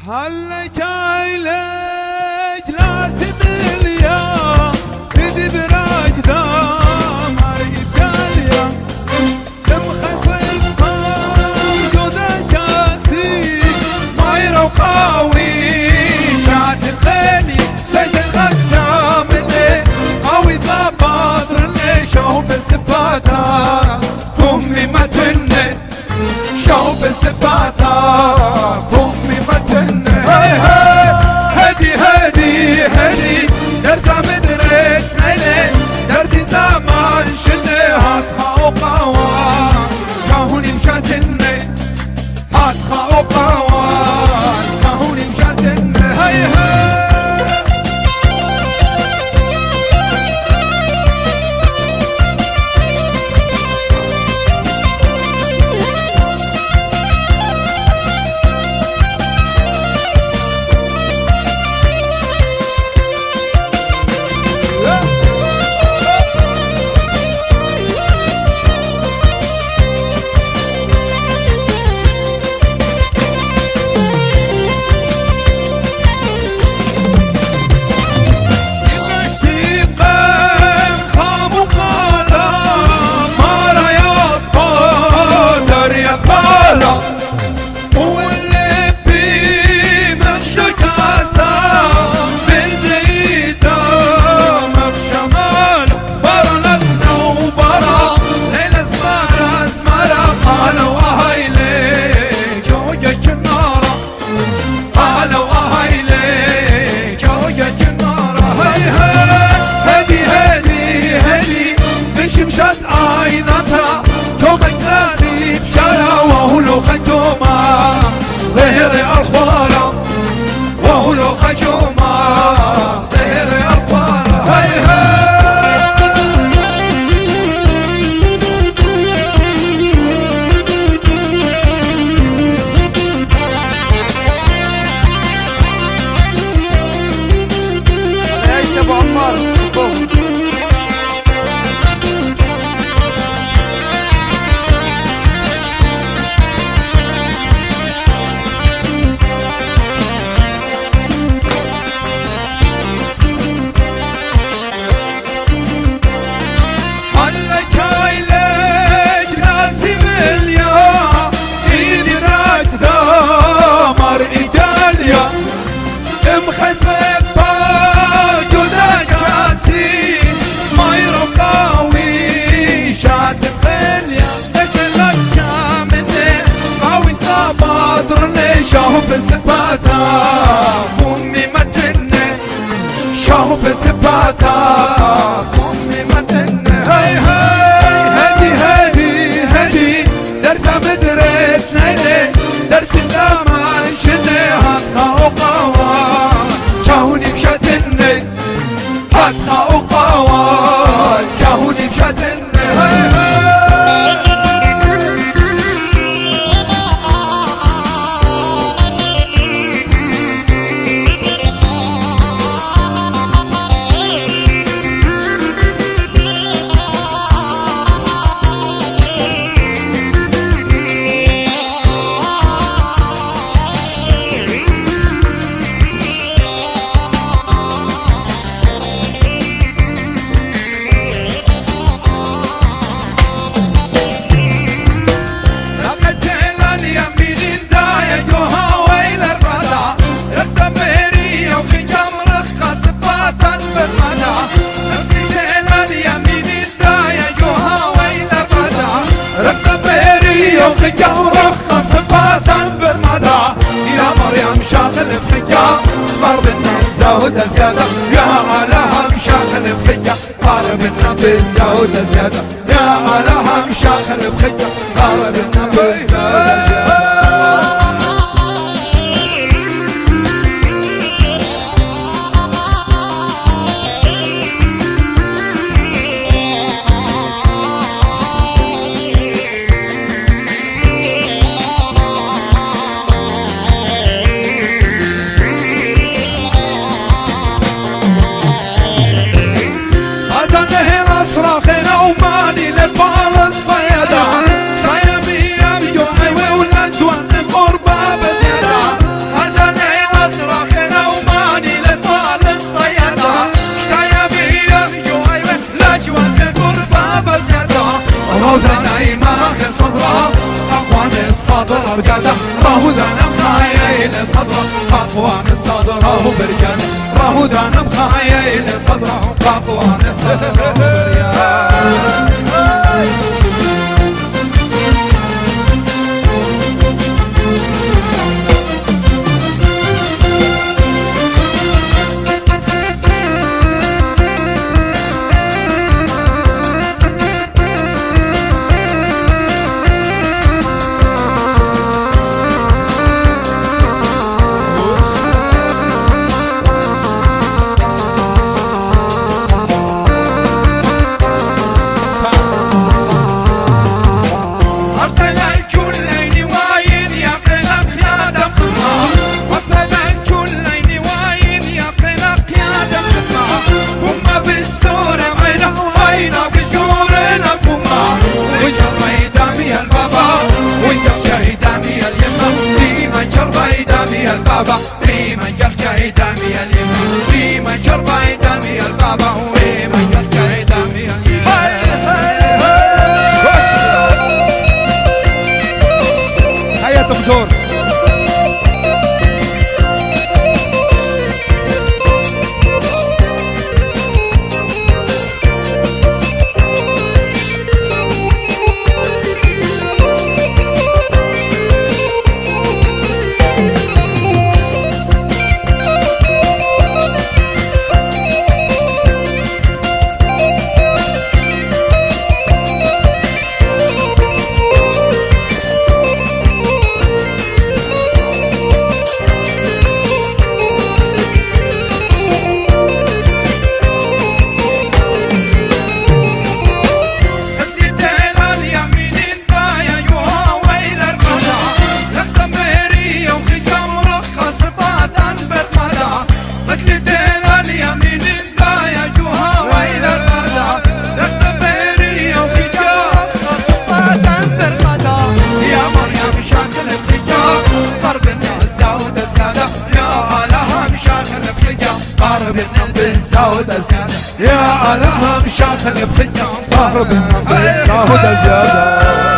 هلك عيلك لازم اليوم بدي براجدة مريب اليوم مخفف موجودة كاسي مايرة وقاوي شعد الخيلي شيد الخجة مني قوي ضباطرني شوف السفاتة فمي ما تني شوف السفاتة فمي ما تني هدي هدي هدي درسة مدرك عيني درسي دامان شدي هاتخا وقوان كهوني مشاتني هاتخا وقوان كهوني مشاتني هي شوف السباتة أمي ما تني شوف السباتة أمي ما تني هاي هاي هدي هدي هدي درسة مدرس نيني درس الدمان شدي هاتخا وقوان شاهوني مشاتني هاتخا وقوان شاهوني مشاتني هاي هاي زودة زيادة يا علىها مشاغل بخية قاربنا بالزودة زيادة يا علىها مشاغل بخية قاربنا بالزودة زيادة صراخنا ومالي للفارس فيدا شايبي يا بجاده راهو دانا بخايا إلى صدره أقوان الصدر راهو برجاده راهو دانا بخايا إلى صدره أقوان الصدر راهو برجاده البابا ريما جرجعي دامي اليمين ريما جرجعي دامي البابا ريما جرجعي دامي اليمين هيا دكتور يا لها مشاكل بخيام ضارب بالزاود زيادة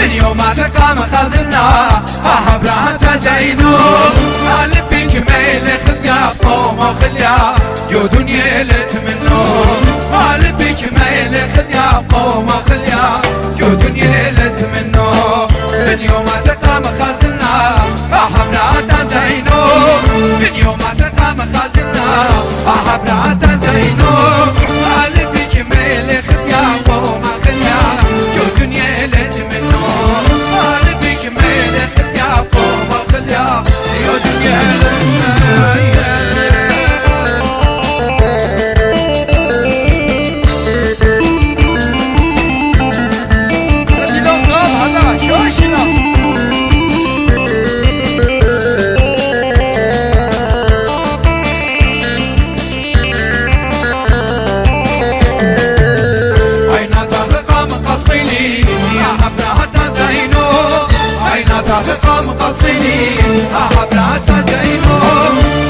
من يوم ما تقام خزنا أحبرها تزينو قلبي جميل خذيا قوم وخليا يو دنيا لتمنو قلبي جميل خذيا قوم وخليا يو دنيا لتمنو من يوم ما تقام خزنا أحبرها تزينو من يوم ما تقام خزنا أحبرها تزينو قلبي جميل خذيا قوم وخليا يو دنيا لتمنو قلبي جميل خذيا قوم وخليا يو دنيا لتمنو تقام قطيني أحبرها تزينو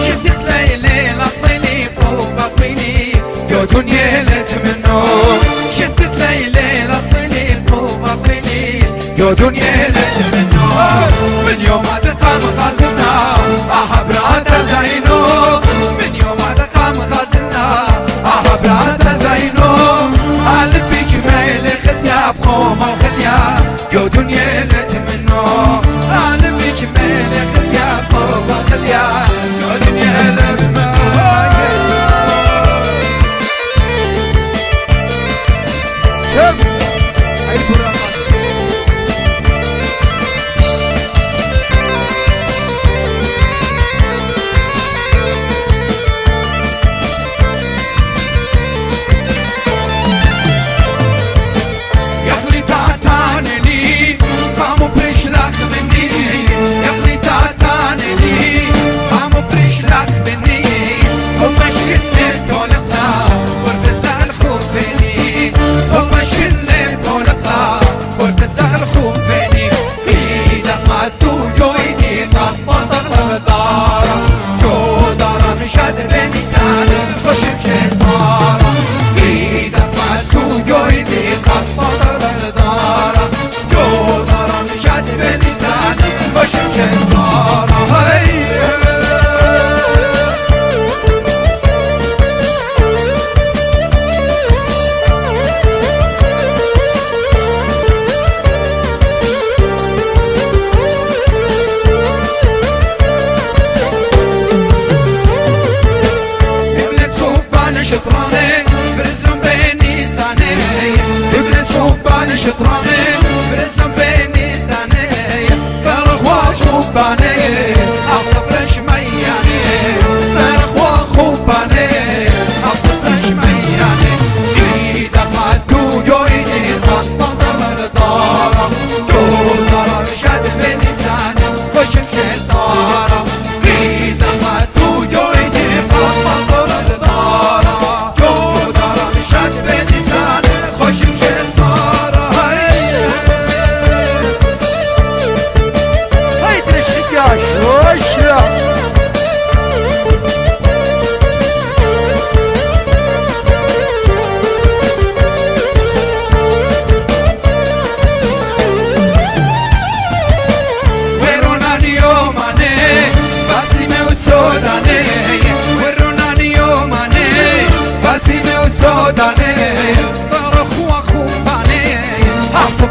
شفتك ليلي لطيني فوق بطيني يو دنيا لتمنو شفتك ليلي لطيني فوق بطيني يو دنيا لتمنو من يوم ما تقام خزنا أحبرها تزينو من يوم ما تقام خزنا أحبرها تزينو قلبي جميل خديا بقوم وخليا يو دنيا لتمنو قلبي جميل خديا بقوم وخليا يو دنيا لتمنو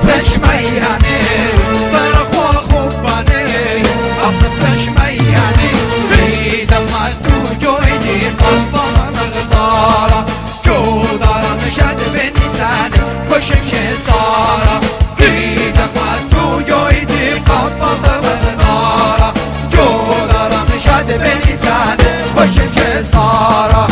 أصبتش مياني طرق وخباني أصبتش مياني بيد ما توجودي قلبها نغدارة جودارة مشهد بنساني وشمش صارة بيد ما توجودي قلبها نغدارة جودارة مشهد بنساني وشمش صارة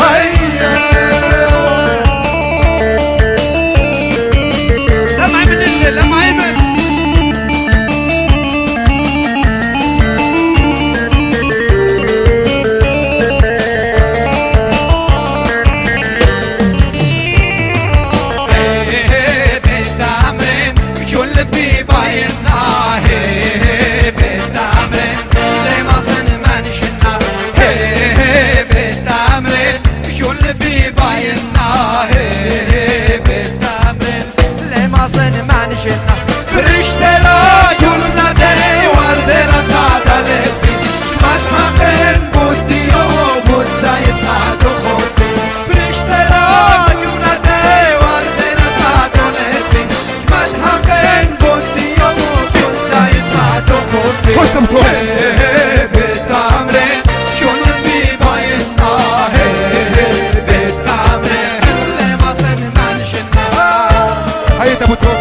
فرشته لا يولنا دي وردنا تعدلتي مطمقين بودي وبود زايد هاتو خودي فرشته لا يولنا دي وردنا تعدلتي مطمقين بودي وبود زايد هاتو خودي بالتمرين شون بيباينا بالتمرين اللي ما سنمنشنا هيا ابو توب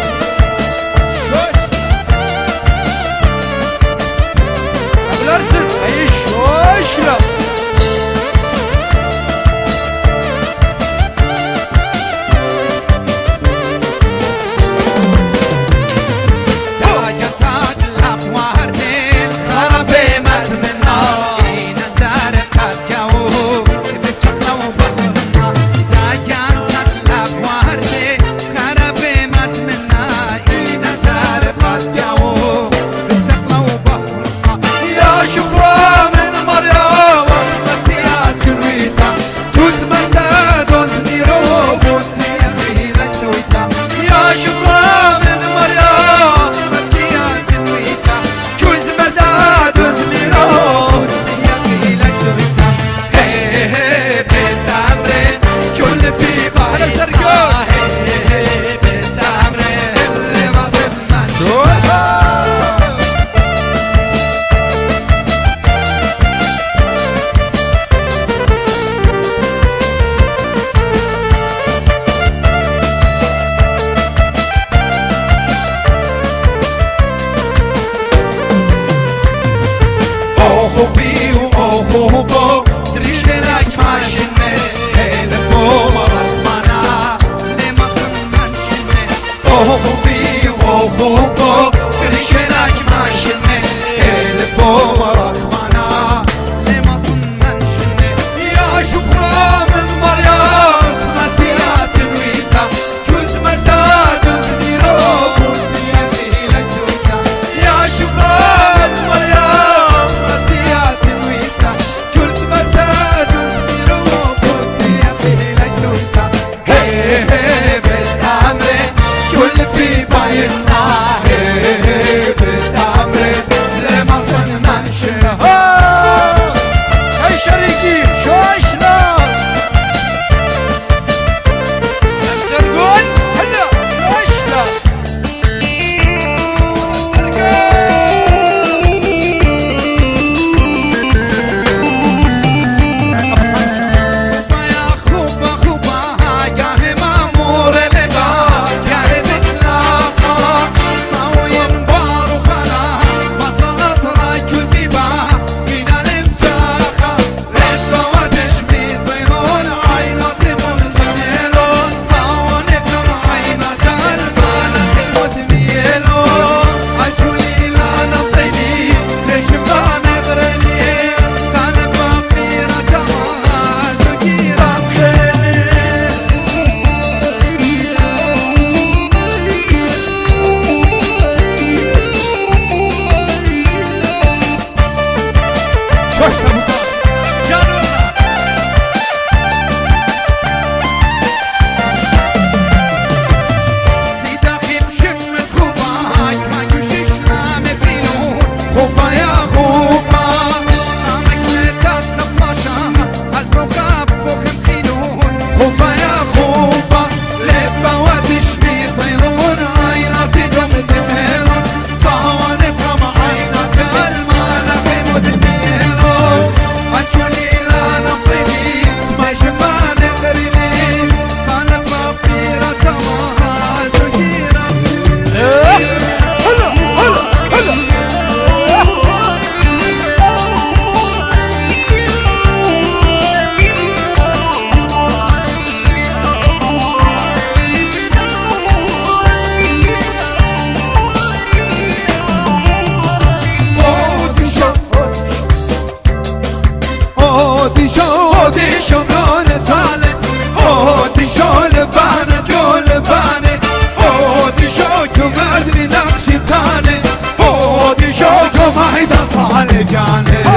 الجانب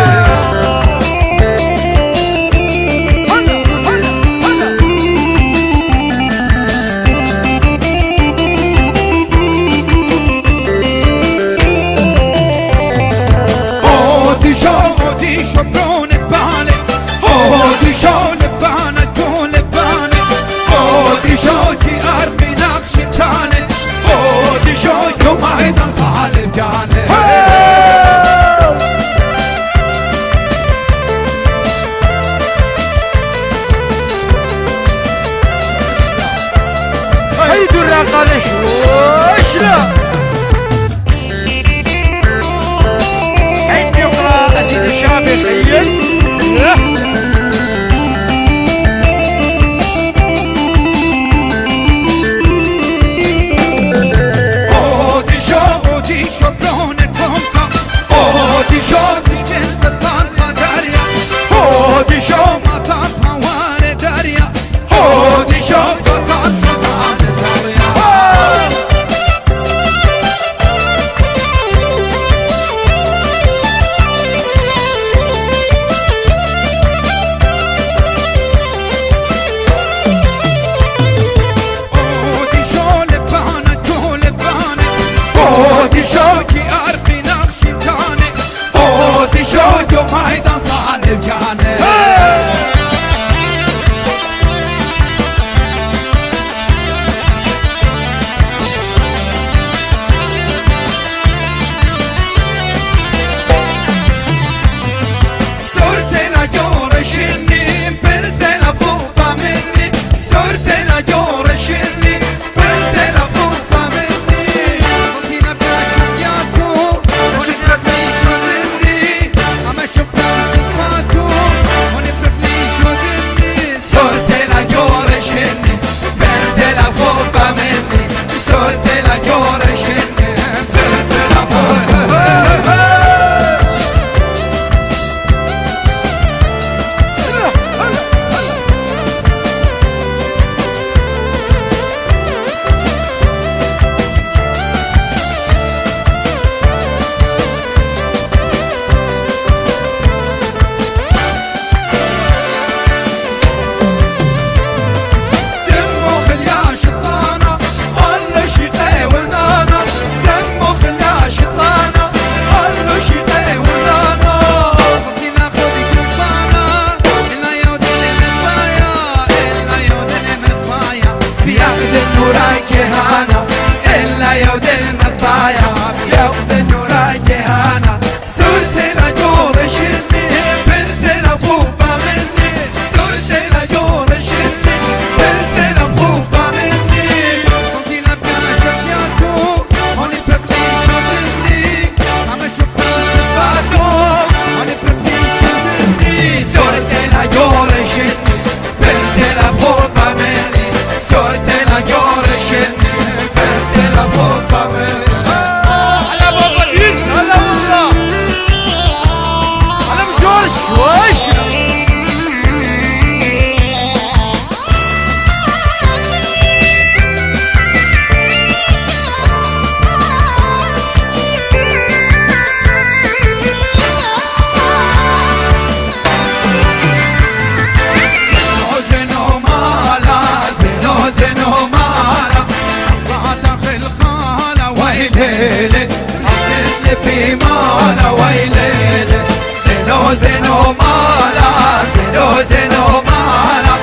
زينو مالا زينو زينو مالا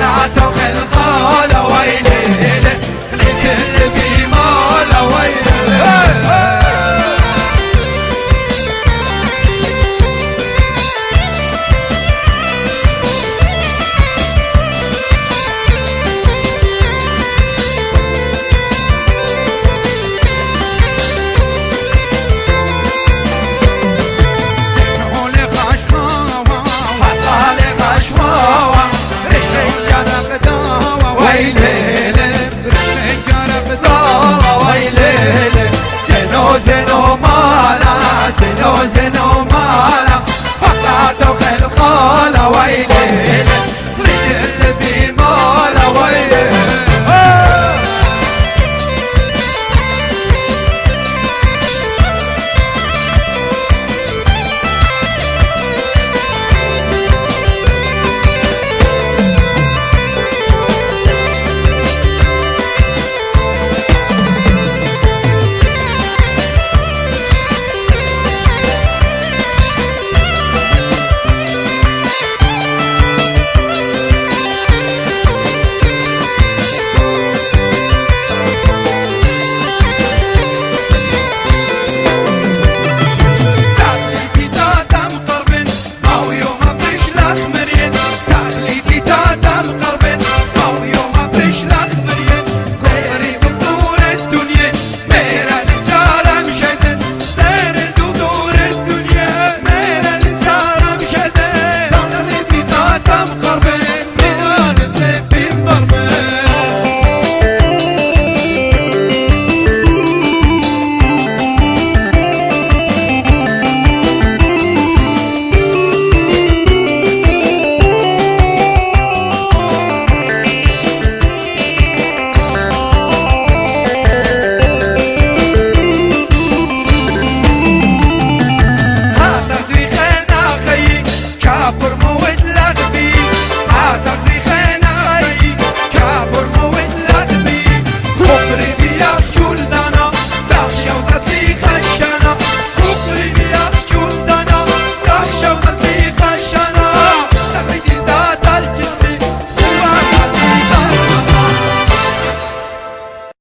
لا تغل خالا ويلي لكل في مالا ويلي زينو مالا زينو زينو مالا فقعت في الخالة ويلي